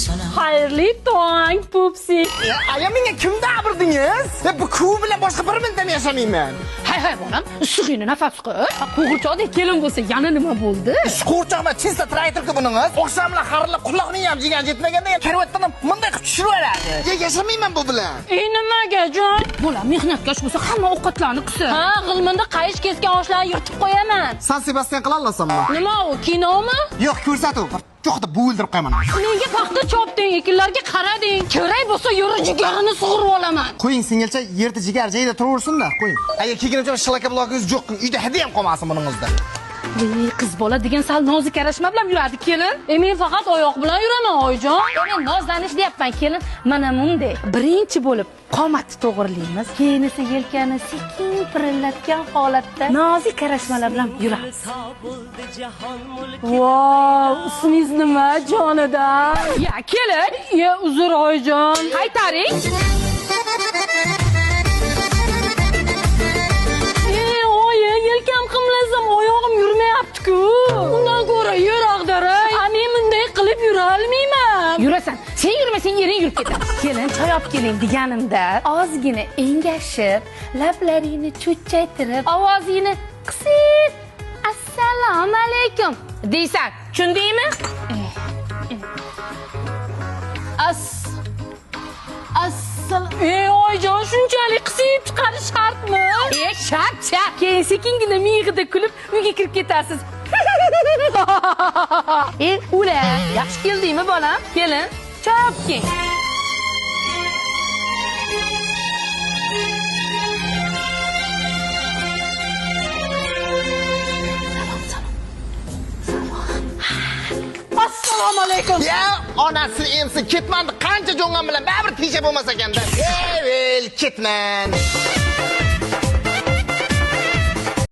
Xayrli tong, Pupsi. Aya menga kimda abirdingiz? Bu kuv bilan boshqa bir mintam yashamayman. Hay bolam, issiqni nafas qil. Qo'g'irchoqdek kelin bo'lsa, yana nima bo'ldi? Qo'rchoqma, chista traytorka buningiz. Oqshomlar xarilib quloqning ham jigan jetmaganda ham karavotdan bunday qilib tushiraveradi. Yashamayman bu bilan. Nimaga, jon? Bolam mehnatkash bo'lsa, hamma ovqatlarni qilsin. Ha, g'ilminda qayish kesgan oshlarni yirtib qo'yaman. San Sebastian qila olasanmi? Nima u, kinomi? Yo'q, ko'rsatuv. Cho'qda bo'ldirib qo'yaman. Nega paxta chopding, ekinlarga qarading? Kerak bo'lsa, yuri jigarini sug'urib olaman. Qo'ying, singilcha, yerda jigar joyida turaversin-da, qo'ying. Aya kelguncha shlaka blogingiz yo'q, uyda hidi ham qolmasin buningizda. Qiz bola degan sal nozik arashma bilan yuradi, kelin. Men faqat oyoq bilan yuraman, oyijon. Men nozlanish deyapman, kelin. Mana bunday. Birinchi bo'lib qomatni to'g'rilaymiz, keyin esa yelkani sekin pirillatgan holatda nozik arashmalar bilan yuramiz. Wow, ismingiz nima, jonidan? Ya, kelin. Ya, uzr, oyijon. Qaytaring. Yelkam qimlasam, oyog'im yurmayapti-ku. Undan ko'ra yer ag'daray. Men bunday qilib yura olmayman. Yurasan. Sen yurmasang, yering yurib ketadi. Kelin, choy olib keling deganimda, ozgina engashib, lablaringni cho'chchaytirib, ovozingni qisib, assalomu alaykum deysan. Tushundingmi? Oyijon, shunchalik qisib chiqarish shartmi? Shart. Keyin sekingina miyig'ida kulib, uyga kirib ketasiz. Ula, yaxshi keldingmi, bolam? Kelin, choy olib kel. Assalomu alaykum. Ya, onasi emsi ketmandi, qancha jo'ngan bilan baribir tisha bo'lmas ekanda. Ketman.